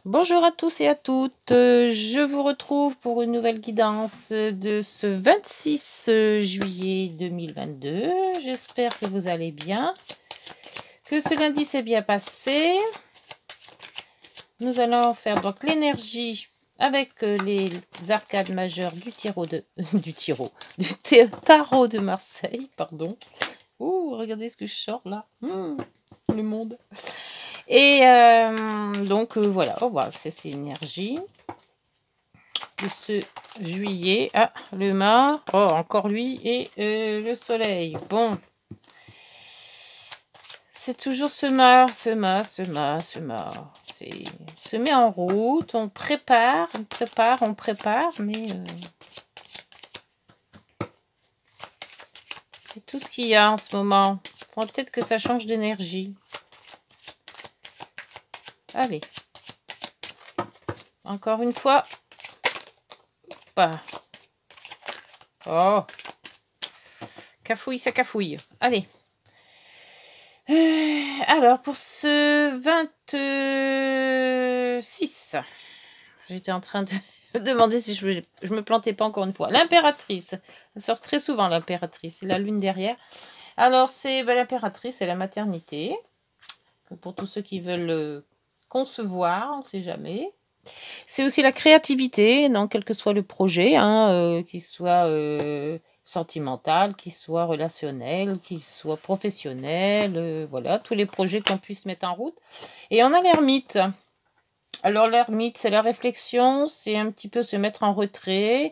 Bonjour à tous et à toutes, je vous retrouve pour une nouvelle guidance de ce 26 juillet 2022. J'espère que vous allez bien, que ce lundi s'est bien passé. Nous allons faire donc l'énergie avec les arcades majeures du tarot de Marseille, pardon. Ouh, regardez ce que je sors là, le monde. Et donc voilà, on voit cette énergie de ce juillet. Ah, le mât, oh, encore lui, et le soleil. Bon, c'est toujours ce mât. C'est se met en route, on prépare, mais c'est tout ce qu'il y a en ce moment. Faudrait peut-être que ça change d'énergie. Allez. Encore une fois. Pas. Oh. Cafouille, ça cafouille. Allez. Alors, pour ce 26, j'étais en train de demander si je me plantais pas encore une fois. L'impératrice. Elle sort très souvent, l'impératrice. C'est la lune derrière. Alors, c'est l'impératrice, c'est la maternité. Pour tous ceux qui veulent concevoir, on ne sait jamais. C'est aussi la créativité, donc quel que soit le projet, qu'il soit sentimental, qu'il soit relationnel, qu'il soit professionnel, voilà, tous les projets qu'on puisse mettre en route. Et on a l'ermite. Alors l'ermite, c'est la réflexion, c'est un petit peu se mettre en retrait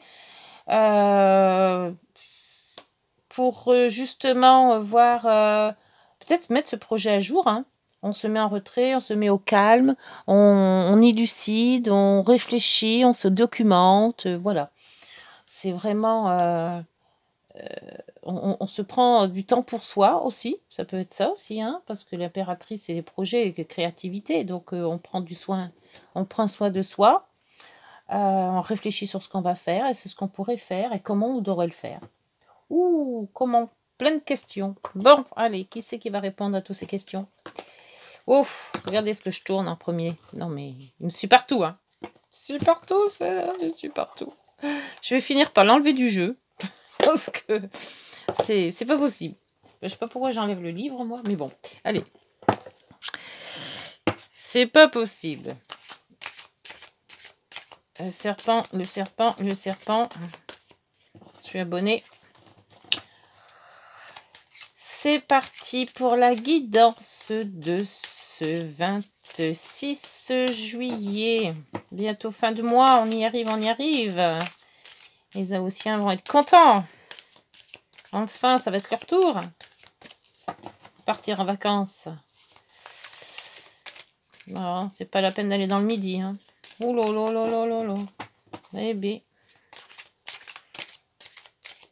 pour justement voir, peut-être mettre ce projet à jour, On se met en retrait, on se met au calme, on élucide, on réfléchit, on se documente, voilà. C'est vraiment... on se prend du temps pour soi aussi, ça peut être ça aussi, parce que l'impératrice, c'est les projets et créativité, donc on prend soin de soi, on réfléchit sur ce qu'on va faire, et c'est ce qu'on pourrait faire, et comment on devrait le faire. Ouh, comment? Plein de questions. Bon, allez, qui c'est qui va répondre à toutes ces questions? Ouf, regardez ce que je tourne en premier. Non, mais je me suis partout, Je suis partout, je suis partout. Je vais finir par l'enlever du jeu. Parce que c'est pas possible. Je sais pas pourquoi j'enlève le livre, moi. Mais bon, allez. C'est pas possible. Le serpent. Je suis abonnée. C'est parti pour la guidance de ce 26 juillet. Bientôt fin de mois, on y arrive. Les Haussiens vont être contents. Enfin, ça va être leur tour. Partir en vacances. Non, c'est pas la peine d'aller dans le midi. Ouh là. Eh bien.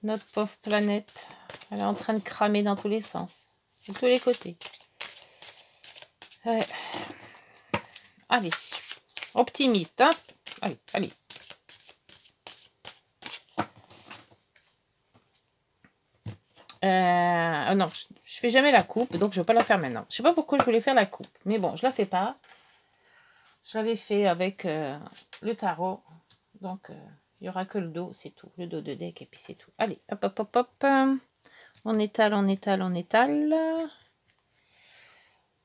Notre pauvre planète. Elle est en train de cramer dans tous les sens. De tous les côtés. Ouais. Allez. Optimiste, Allez. Non, je fais jamais la coupe, donc je vais pas la faire maintenant. Je sais pas pourquoi je voulais faire la coupe, mais bon, je la fais pas. Je l'avais fait avec le tarot, donc il y aura que le dos, c'est tout, le dos de deck et puis c'est tout. Allez, hop. On étale.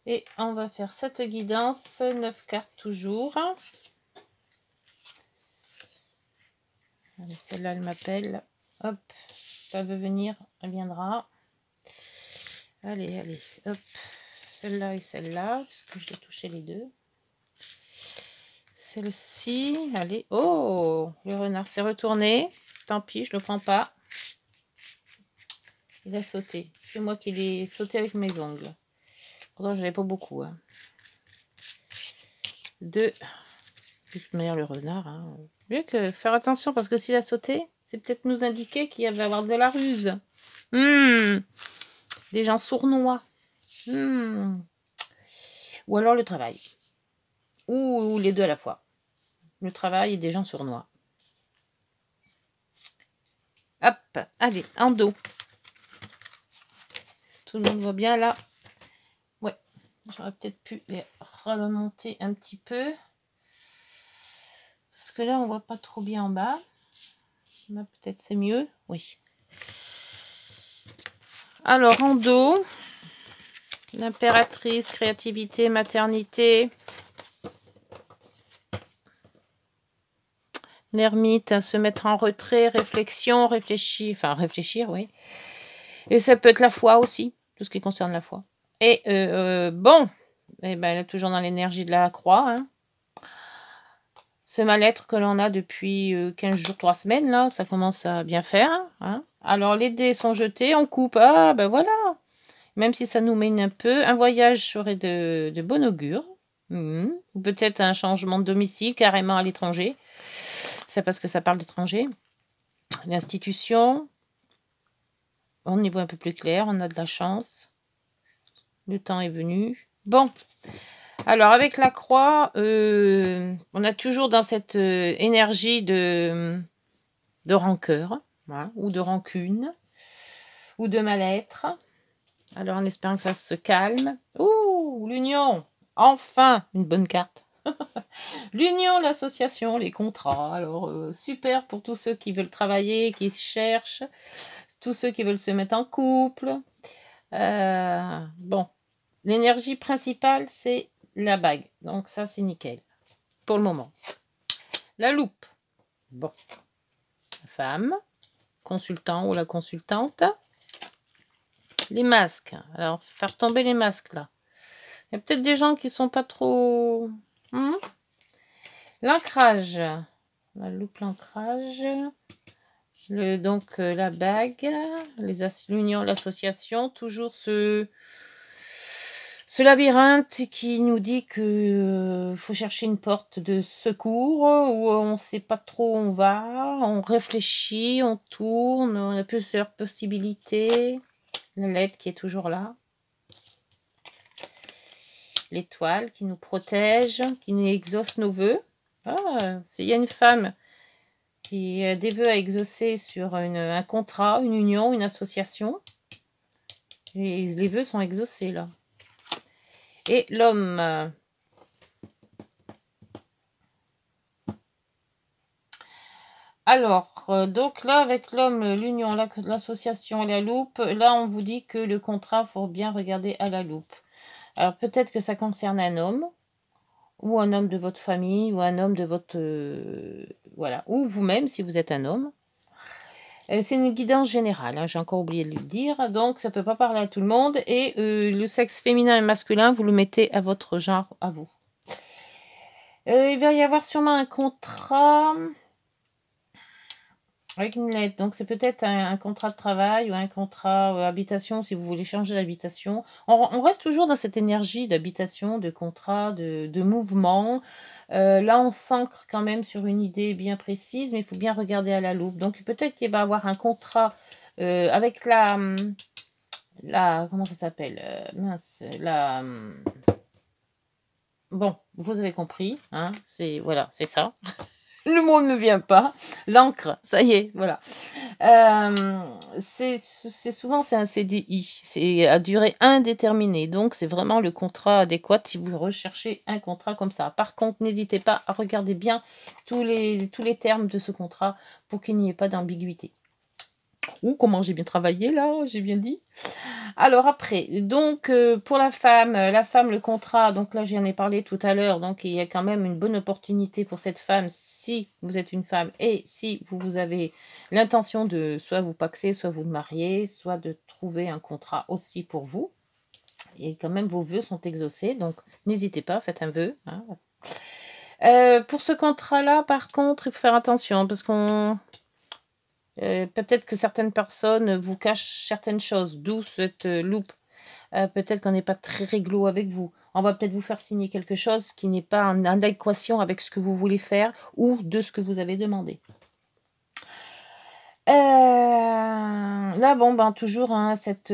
Et on va faire cette guidance, 9 cartes toujours. Allez, celle-là, elle m'appelle. Hop, elle veut venir, elle viendra. Allez, hop. Celle-là et celle-là, puisque je l'ai touché les deux. Celle-ci, allez. Oh, le renard s'est retourné. Tant pis, je le prends pas. Il a sauté. C'est moi qui l'ai sauté avec mes ongles. Pourtant, je n'avais pas beaucoup. Deux. De toute manière, le renard. Mieux que faire attention, parce que s'il a sauté, c'est peut-être nous indiquer qu'il va y avoir de la ruse. Des gens sournois. Ou alors le travail. Ou les deux à la fois. Le travail et des gens sournois. Hop, allez, en dos. Tout le monde voit bien là. Ouais, j'aurais peut-être pu les remonter un petit peu. Parce que là, on voit pas trop bien en bas. Là, peut-être c'est mieux. Oui. Alors, en dos, l'impératrice, créativité, maternité. L'ermite, se mettre en retrait, réflexion, réfléchir. Enfin, réfléchir, oui. Et ça peut être la foi aussi, tout ce qui concerne la foi. Et bon, eh ben, elle est toujours dans l'énergie de la croix. Hein. Ce mal-être que l'on a depuis 15 jours, 3 semaines, là, ça commence à bien faire. Hein. Alors, les dés sont jetés, on coupe. Ah, ben voilà. Même si ça nous mène un peu, un voyage serait de bon augure. Ou peut-être un changement de domicile, carrément à l'étranger. C'est parce que ça parle d'étranger. L'institution, on y voit un peu plus clair, on a de la chance. Le temps est venu. Bon, alors avec la croix, on a toujours dans cette énergie de rancœur, voilà, ou de rancune, ou de mal-être. Alors en espérant que ça se calme. Ouh, l'union, enfin, une bonne carte. L'union, l'association, les contrats. Alors, super pour tous ceux qui veulent travailler, qui cherchent, tous ceux qui veulent se mettre en couple. Bon, l'énergie principale, c'est la bague. Donc ça, c'est nickel. Pour le moment. La loupe. Bon. Femme, consultant ou la consultante. Les masques. Alors, faire tomber les masques, là. Il y a peut-être des gens qui sont pas trop... L'ancrage. La loupe, l'ancrage. Donc, la bague. L'union, l'association. Toujours ce labyrinthe qui nous dit que faut chercher une porte de secours où on ne sait pas trop où on va. On réfléchit, on tourne. On a plusieurs possibilités. La lettre qui est toujours là. L'étoile qui nous protège, qui nous exauce nos vœux. Il y a une femme qui a des vœux à exaucer sur un contrat, une union, une association. Et les vœux sont exaucés là. Et l'homme. Alors, donc là, avec l'homme, l'union, l'association et la loupe, là, on vous dit que le contrat, il faut bien regarder à la loupe. Alors, peut-être que ça concerne un homme, ou un homme de votre famille, ou un homme de votre... voilà, ou vous-même, si vous êtes un homme. C'est une guidance générale, hein, j'ai encore oublié de le dire, donc ça ne peut pas parler à tout le monde, et le sexe féminin et masculin, vous le mettez à votre genre, à vous. Il va y avoir sûrement un contrat... avec une lettre, donc c'est peut-être un contrat de travail ou un contrat habitation si vous voulez changer d'habitation. On reste toujours dans cette énergie d'habitation, de contrat, de mouvement. Là, on s'ancre quand même sur une idée bien précise, mais il faut bien regarder à la loupe. Donc peut-être qu'il va y avoir un contrat avec la comment ça s'appelle mince, bon, vous avez compris, hein, voilà, c'est ça. Le mot ne vient pas. L'encre, ça y est, voilà. C'est souvent c'est un CDI, c'est à durée indéterminée, donc c'est vraiment le contrat adéquat si vous recherchez un contrat comme ça. Par contre, n'hésitez pas à regarder bien tous les termes de ce contrat pour qu'il n'y ait pas d'ambiguïté. Ou comment j'ai bien travaillé là, j'ai bien dit. Alors après, donc pour la femme, le contrat, donc là j'en ai parlé tout à l'heure, donc il y a quand même une bonne opportunité pour cette femme si vous êtes une femme et si vous avez l'intention de soit vous paxer, soit vous marier, soit de trouver un contrat aussi pour vous. Et quand même vos vœux sont exaucés, donc n'hésitez pas, faites un vœu. Hein. Pour ce contrat-là, par contre, il faut faire attention parce qu'on... peut-être que certaines personnes vous cachent certaines choses, d'où cette loupe. Peut-être qu'on n'est pas très réglo avec vous. On va peut-être vous faire signer quelque chose qui n'est pas en adéquation avec ce que vous voulez faire ou de ce que vous avez demandé. Là, bon, ben toujours hein, cette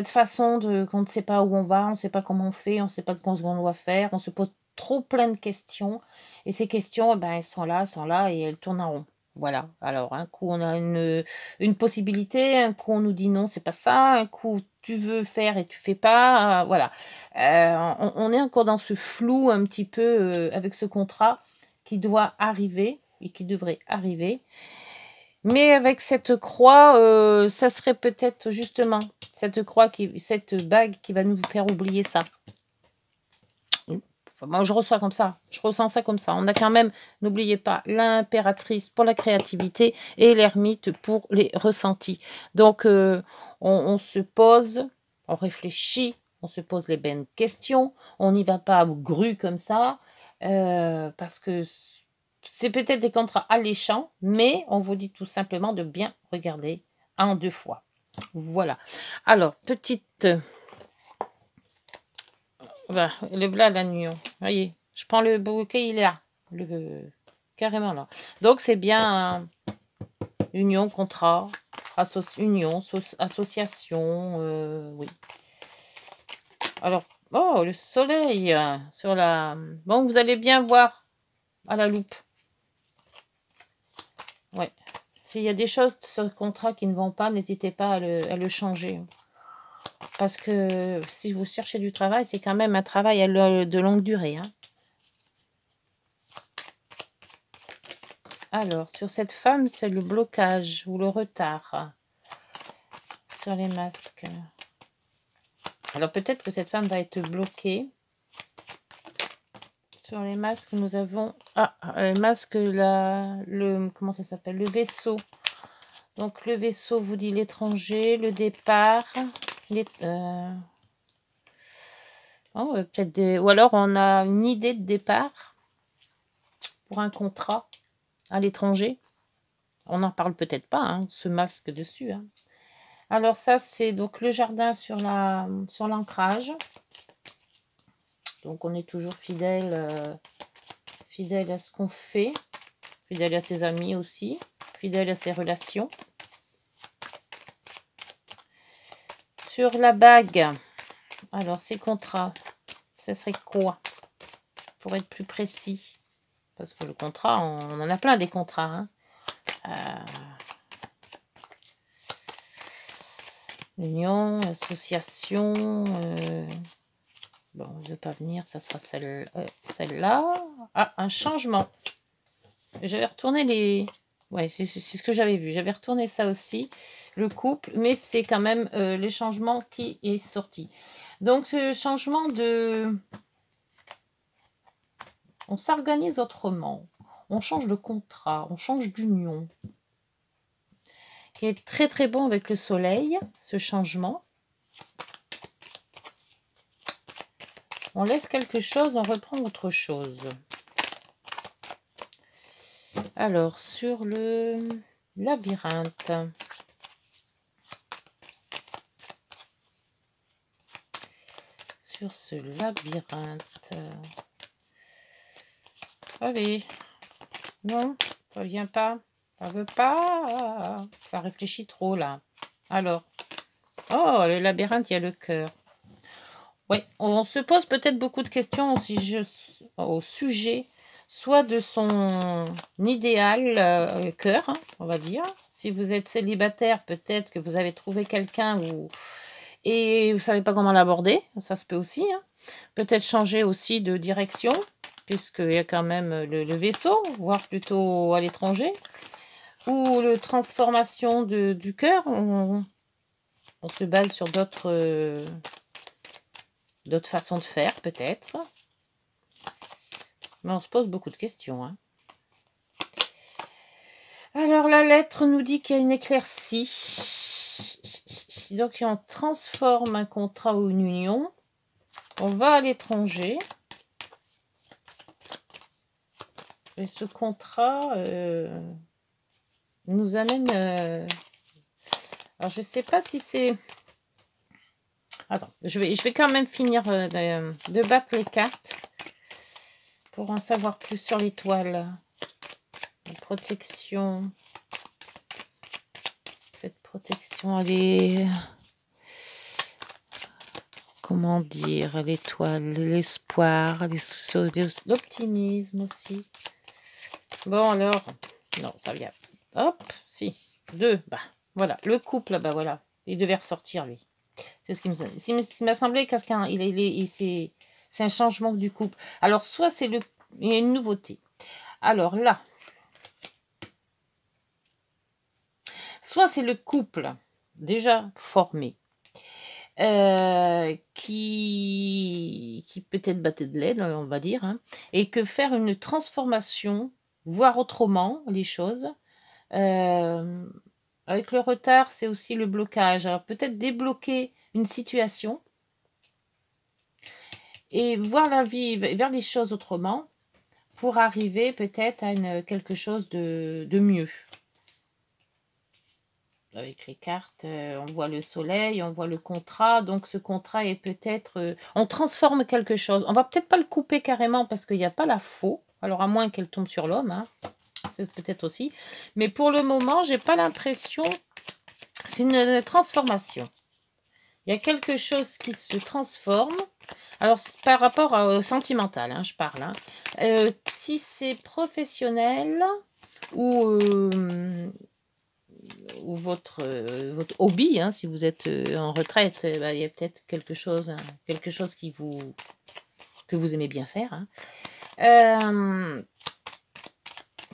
façon qu'on ne sait pas où on va, on ne sait pas comment on fait, on ne sait pas ce qu'on doit faire, on se pose trop plein de questions. Et ces questions, ben, elles sont là et elles tournent en rond. Voilà, alors un coup on a une possibilité, un coup on nous dit non c'est pas ça, un coup tu veux faire et tu fais pas, voilà. On est encore dans ce flou un petit peu avec ce contrat qui doit arriver et qui devrait arriver. Mais avec cette croix, ça serait peut-être justement cette bague qui va nous faire oublier ça. Enfin, moi, je ressens comme ça. Je ressens ça comme ça. On a quand même, n'oubliez pas, l'impératrice pour la créativité et l'ermite pour les ressentis. Donc, on se pose, on réfléchit, on se pose les bonnes questions. On n'y va pas grue comme ça, parce que c'est peut-être des contrats alléchants, mais on vous dit tout simplement de bien regarder en 2 fois. Voilà. Alors, petite... Voilà, le blas, l'union. Voyez, je prends le bouquet, il est là. Carrément là. Donc, c'est bien union, contrat, union, association. Oui. Alors, oh, le soleil sur la... Bon, vous allez bien voir à la loupe. Ouais. S'il y a des choses sur le contrat qui ne vont pas, n'hésitez pas à le changer. Parce que si vous cherchez du travail, c'est quand même un travail de longue durée. Hein. Alors, sur cette femme, c'est le blocage ou le retard sur les masques. Alors, peut-être que cette femme va être bloquée. Sur les masques, nous avons... Ah, le masque, comment ça s'appelle? Le vaisseau. Donc, le vaisseau vous dit l'étranger, le départ... Oh, peut-être ou alors on a une idée de départ pour un contrat à l'étranger. On n'en parle peut-être pas, hein, ce masque dessus. Hein. Alors ça, c'est donc le jardin sur l'ancrage. Donc on est toujours fidèle à ce qu'on fait, fidèle à ses amis aussi, fidèle à ses relations. Sur la bague, alors ces contrats, ça serait quoi? Pour être plus précis. Parce que le contrat, on en a plein des contrats. Hein. Union, association. Bon, on ne veut pas venir, ça sera celle-là. Ah, un changement. J'avais retourné les... Ouais, c'est ce que j'avais vu. J'avais retourné ça aussi, le couple. Mais c'est quand même les changements qui est sorti. Donc, ce changement de... On s'organise autrement. On change de contrat. On change d'union. Qui est très très bon avec le soleil, ce changement. On laisse quelque chose, on reprend autre chose. Alors, sur le labyrinthe. Sur ce labyrinthe. Allez. Non, ça vient pas. Ça veut pas. Ça réfléchit trop, là. Alors. Oh, le labyrinthe, il y a le cœur. Oui, on se pose peut-être beaucoup de questions au sujet, soit de son idéal cœur, hein, on va dire. Si vous êtes célibataire, peut-être que vous avez trouvé quelqu'un et vous ne savez pas comment l'aborder. Ça se peut aussi. Hein. Peut-être changer aussi de direction, puisqu'il y a quand même le vaisseau, voire plutôt à l'étranger. Ou la transformation du cœur. On se base sur d'autres façons de faire, peut-être. Mais on se pose beaucoup de questions. Hein. Alors, la lettre nous dit qu'il y a une éclaircie. Donc, on transforme un contrat ou une union. On va à l'étranger. Et ce contrat nous amène... Alors, je ne sais pas si c'est... Attends, je vais quand même finir de battre les cartes pour en savoir plus sur l'étoile. La protection. Cette protection, elle est... Comment dire? L'étoile, l'espoir, l'optimisme aussi. Bon, alors... Non, ça vient. Hop, si. 2, bah, voilà. Le couple, bah, voilà. Il devait ressortir, lui. C'est ce qui m'a semblé, c'est un changement du couple. Alors, soit il y a une nouveauté. Alors là, soit c'est le couple déjà formé, qui peut-être battait de l'aile, on va dire, hein, et que faire une transformation, voir autrement les choses, avec le retard, c'est aussi le blocage. Alors peut-être débloquer une situation et voir la vie, vers les choses autrement pour arriver peut-être à quelque chose de mieux. Avec les cartes, on voit le soleil, on voit le contrat. Donc ce contrat est peut-être... on transforme quelque chose. On va peut-être pas le couper carrément parce qu'il n'y a pas la faux. Alors à moins qu'elle tombe sur l'homme, hein, c'est peut-être aussi. Mais pour le moment, j'ai pas l'impression... C'est une transformation. Il y a quelque chose qui se transforme. Alors, par rapport au sentimental, hein, je parle. Hein. Si c'est professionnel ou votre hobby, hein, si vous êtes en retraite, bah, il y a peut-être quelque chose que vous aimez bien faire. Hein.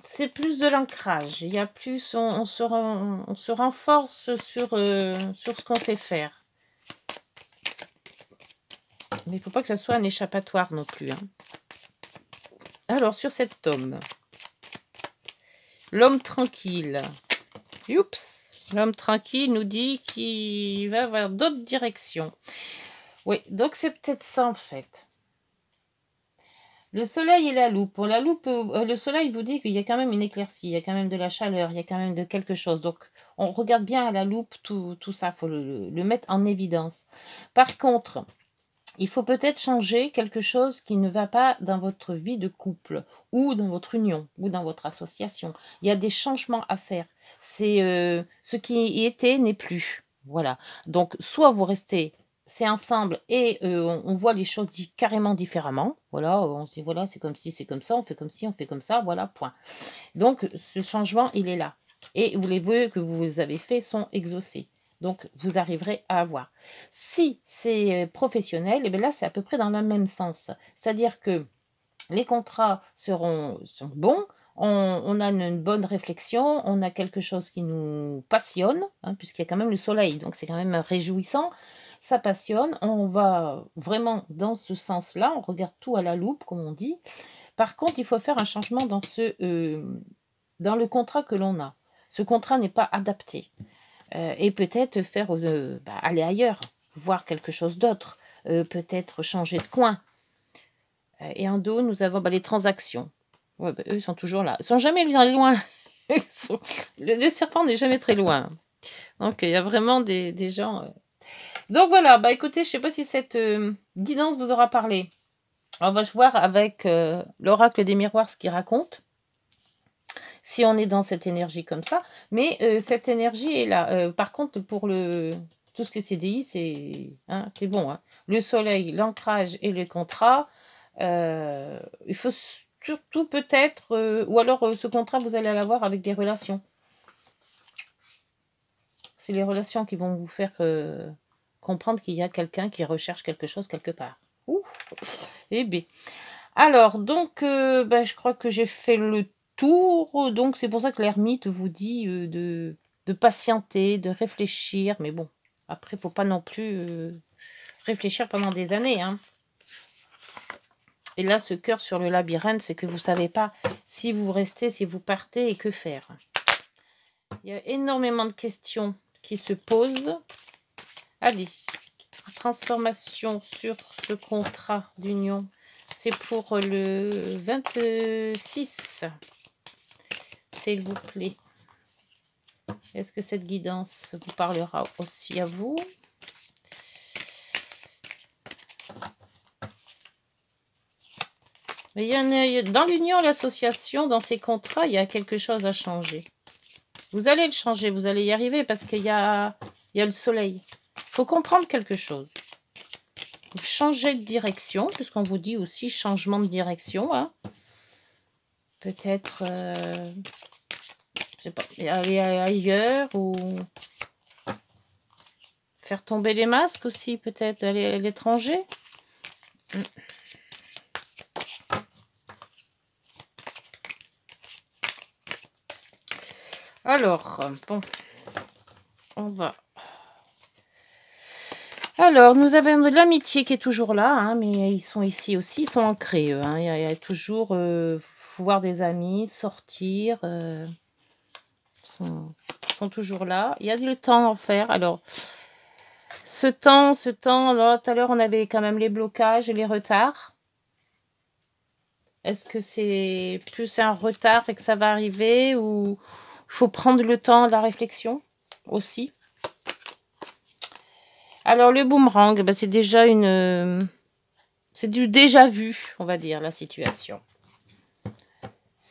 C'est plus de l'ancrage. Il y a plus, on se renforce sur ce qu'on sait faire. Mais il ne faut pas que ça soit un échappatoire non plus. Hein. Alors, sur cet homme. L'homme tranquille. Oups. L'homme tranquille nous dit qu'il va avoir d'autres directions. Oui, donc c'est peut-être ça en fait. Le soleil et la loupe. Pour la loupe, le soleil vous dit qu'il y a quand même une éclaircie, il y a quand même de la chaleur, il y a quand même de quelque chose. Donc, on regarde bien à la loupe tout ça, il faut le mettre en évidence. Par contre... il faut peut-être changer quelque chose qui ne va pas dans votre vie de couple ou dans votre union ou dans votre association. Il y a des changements à faire. C'est ce qui y était n'est plus. Voilà. Donc, soit vous restez, c'est ensemble et on voit les choses carrément différemment. Voilà, on se dit, voilà, c'est comme si, c'est comme ça, on fait comme si, on fait comme ça, voilà, point. Donc, ce changement, il est là. Et les vœux que vous avez faits sont exaucés. Donc, vous arriverez à avoir. Si c'est professionnel, et bien là, c'est à peu près dans le même sens. C'est-à-dire que les contrats sont bons, on a une bonne réflexion, on a quelque chose qui nous passionne, hein, puisqu'il y a quand même le soleil, donc c'est quand même réjouissant. Ça passionne, on va vraiment dans ce sens-là, on regarde tout à la loupe, comme on dit. Par contre, il faut faire un changement dans le contrat que l'on a. Ce contrat n'est pas adapté. Et peut-être faire aller ailleurs, voir quelque chose d'autre, peut-être changer de coin. Et en dos, nous avons les transactions. Ouais, eux, ils sont toujours là. Ils sont jamais loin. Le serpent n'est jamais très loin. Donc, il y a vraiment des gens... Donc, voilà. Écoutez, je ne sais pas si cette guidance vous aura parlé. On va voir avec l'oracle des miroirs ce qu'il raconte. Si on est dans cette énergie comme ça. Mais cette énergie est là. Par contre, pour tout ce que c'est CDI, c'est bon. Hein. Le soleil, l'ancrage et le contrat, il faut surtout peut-être... ou alors, ce contrat, vous allez l'avoir avec des relations. C'est les relations qui vont vous faire comprendre qu'il y a quelqu'un qui recherche quelque chose quelque part. Ouh. Eh bien. Alors, donc, je crois que j'ai fait le tour. Donc, c'est pour ça que l'ermite vous dit de patienter, de réfléchir. Mais bon, après, il ne faut pas non plus réfléchir pendant des années. Hein. Et là, ce cœur sur le labyrinthe, c'est que vous ne savez pas si vous restez, si vous partez et que faire. Il y a énormément de questions qui se posent. Allez, transformation sur ce contrat d'union. C'est pour le 26, s'il vous plaît. Est-ce que cette guidance vous parlera aussi à vous? Mais dans l'union, l'association, dans ces contrats, il y a quelque chose à changer. Vous allez le changer, vous allez y arriver parce qu'il y a le soleil. Il faut comprendre quelque chose. Vous changez de direction, puisqu'on vous dit aussi changement de direction. Hein. Peut-être, je sais pas, aller ailleurs ou faire tomber les masques aussi, peut-être aller à l'étranger. Alors, bon, on va... Alors, nous avons de l'amitié qui est toujours là, hein, mais ils sont ici aussi, ils sont ancrés, eux, hein. Il y a toujours voir des amis, sortir, sont toujours là. Il y a le temps à en faire. Alors, ce temps, là, tout à l'heure, on avait quand même les blocages et les retards. Est-ce que c'est plus un retard et que ça va arriver ou il faut prendre le temps de la réflexion aussi? Alors, le boomerang, ben, c'est déjà c'est du déjà vu, on va dire, la situation.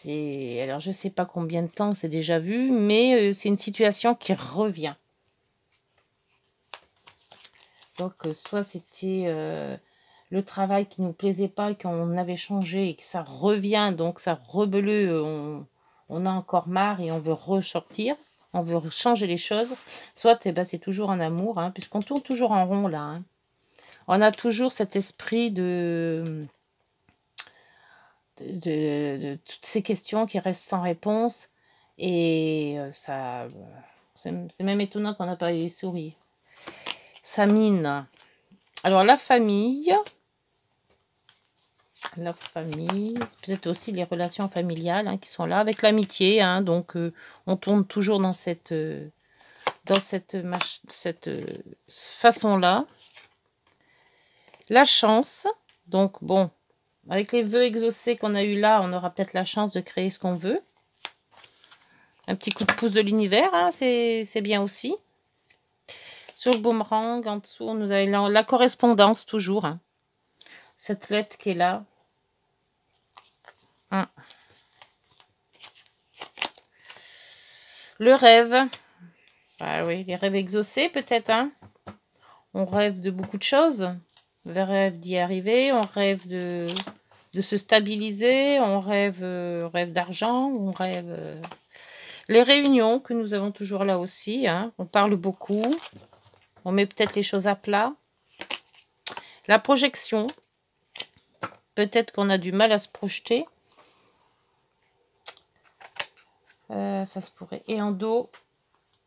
Alors, je ne sais pas combien de temps c'est déjà vu, mais c'est une situation qui revient. Donc, soit c'était le travail qui ne nous plaisait pas et qu'on avait changé et que ça revient, donc ça rebelue, on a encore marre et on veut ressortir, on veut changer les choses. Soit ben, c'est toujours un amour, hein, puisqu'on tourne toujours en rond là. Hein. On a toujours cet esprit de toutes ces questions qui restent sans réponse. Et ça, c'est même étonnant qu'on n'a pas eu les souris. Ça mine. Alors la famille, peut-être aussi les relations familiales hein, qui sont là, avec l'amitié. Hein, donc on tourne toujours dans cette façon-là. La chance, donc bon, avec les vœux exaucés qu'on a eu là, on aura peut-être la chance de créer ce qu'on veut. Un petit coup de pouce de l'univers, hein, c'est bien aussi. Sur le boomerang, en dessous, nous avons la correspondance toujours. Hein. Cette lettre qui est là. Hein. Le rêve. Ah oui, les rêves exaucés peut-être. Hein. On rêve de beaucoup de choses. On rêve d'y arriver. On rêve de se stabiliser. On rêve d'argent. On rêve... Les réunions que nous avons toujours là aussi. Hein. On parle beaucoup. On met peut-être les choses à plat. La projection. Peut-être qu'on a du mal à se projeter. Ça se pourrait. Et en dos,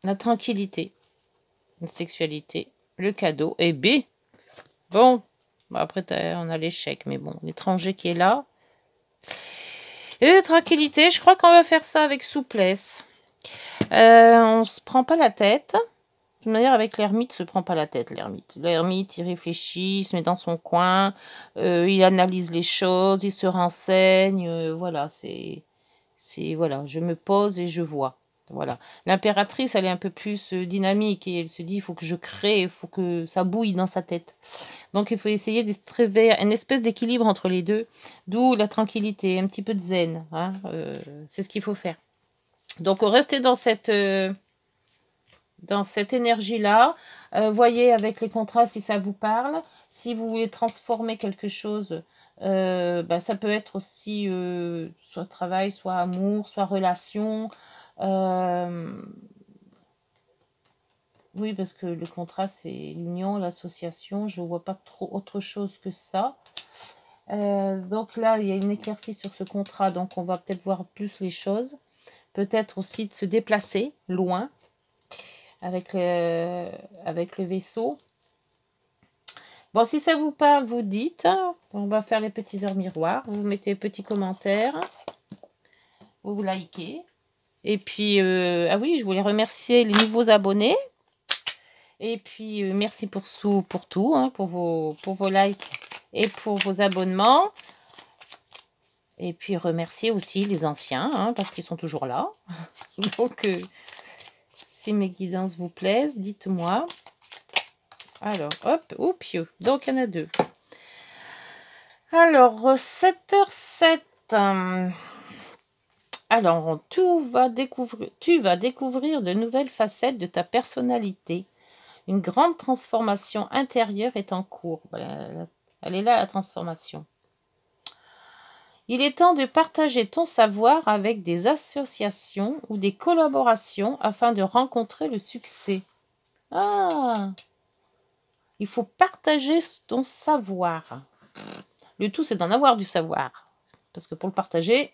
la tranquillité. La sexualité. Le cadeau. Et B. Bon. Après, on a l'échec. Mais bon, l'étranger qui est là. Et tranquillité. Je crois qu'on va faire ça avec souplesse. On se prend pas la tête. De toute manière, avec l'ermite, se prend pas la tête, l'ermite. L'ermite, il réfléchit, il se met dans son coin, il analyse les choses, il se renseigne, voilà, voilà, je me pose et je vois. Voilà. L'impératrice, elle est un peu plus dynamique et elle se dit, il faut que je crée, il faut que ça bouille dans sa tête. Donc, il faut essayer de trouver une espèce d'équilibre entre les deux, d'où la tranquillité, un petit peu de zen. Hein, c'est ce qu'il faut faire. Donc, restez dans cette énergie-là. Voyez avec les contrats si ça vous parle. Si vous voulez transformer quelque chose, bah, ça peut être aussi soit travail, soit amour, soit relation. Oui, parce que le contrat, c'est l'union, l'association. Je ne vois pas trop autre chose que ça. Donc là, il y a une éclaircie sur ce contrat, donc on va peut-être voir plus les choses. Peut-être aussi de se déplacer loin avec le vaisseau. Bon, si ça vous parle, vous dites. On va faire les petits heures miroirs. Vous mettez petits commentaires. Vous likez. Et puis, ah oui, je voulais remercier les nouveaux abonnés. Et puis, merci pour tout, hein, pour vos likes et pour vos abonnements. Et puis, remercier aussi les anciens, hein, parce qu'ils sont toujours là. Donc, si mes guidances vous plaisent, dites-moi. Alors, hop, oups, donc il y en a deux. Alors, 7h07. Alors, tu vas découvrir de nouvelles facettes de ta personnalité. Une grande transformation intérieure est en cours. Elle est là, la transformation. Il est temps de partager ton savoir avec des associations ou des collaborations afin de rencontrer le succès. Ah! Il faut partager ton savoir. Le tout, c'est d'en avoir du savoir. Parce que pour le partager,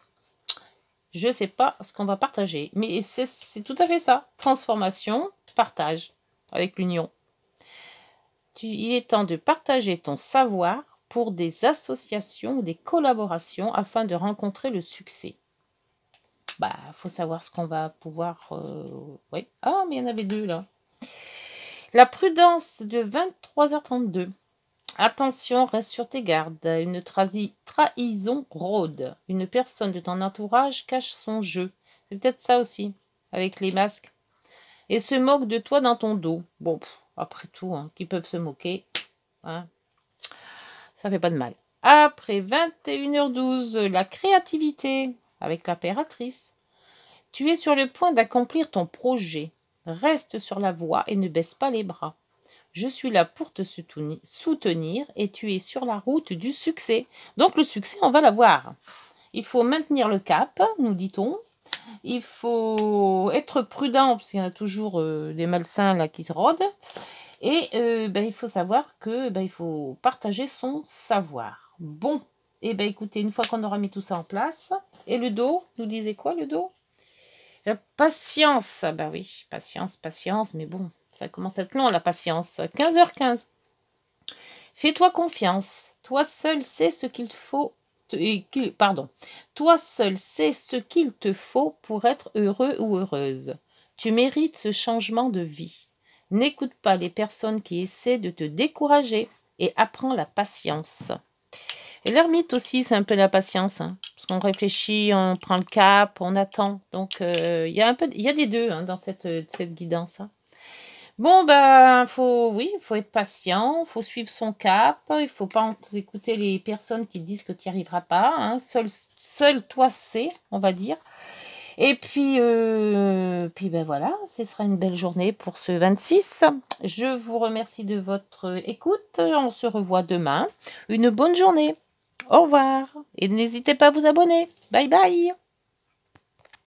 Je ne sais pas ce qu'on va partager. Mais c'est tout à fait ça. Transformation, partage avec l'union. Il est temps de partager ton savoir pour des associations ou des collaborations afin de rencontrer le succès. Bah, faut savoir ce qu'on va pouvoir... Oui. Ah, mais il y en avait deux, là. La prudence de 23h32. Attention, reste sur tes gardes. Une trahison rôde. Une personne de ton entourage cache son jeu. C'est peut-être ça aussi, avec les masques. Et se moque de toi dans ton dos. Bon, après tout, hein, qui peuvent se moquer. Hein, ça fait pas de mal. Après 21h12, la créativité avec l'impératrice. Tu es sur le point d'accomplir ton projet. Reste sur la voie et ne baisse pas les bras. Je suis là pour te soutenir et tu es sur la route du succès. Donc le succès, on va l'avoir. Il faut maintenir le cap, nous dit-on. Il faut être prudent parce qu'il y en a toujours des malsains là qui se rôdent. Et il faut savoir que il faut partager son savoir. Bon, et écoutez, une fois qu'on aura mis tout ça en place, et le dos, nous disait quoi le dos? La patience. Ah oui, patience, mais bon, ça commence à être long la patience. 15h15. Fais-toi confiance. Toi seul sais ce qu'il faut. Toi seul sais ce qu'il te faut pour être heureux ou heureuse. Tu mérites ce changement de vie. N'écoute pas les personnes qui essaient de te décourager et apprends la patience. Et l'ermite aussi, c'est un peu la patience. Hein, parce qu'on réfléchit, on prend le cap, on attend. Donc, il y a des deux dans cette guidance. Hein. Bon, faut être patient, faut suivre son cap, il faut pas écouter les personnes qui disent que tu n'y arriveras pas. Hein. Seul toi sais, on va dire. Et puis voilà, ce sera une belle journée pour ce 26. Je vous remercie de votre écoute. On se revoit demain. Une bonne journée. Au revoir. Et n'hésitez pas à vous abonner. Bye bye.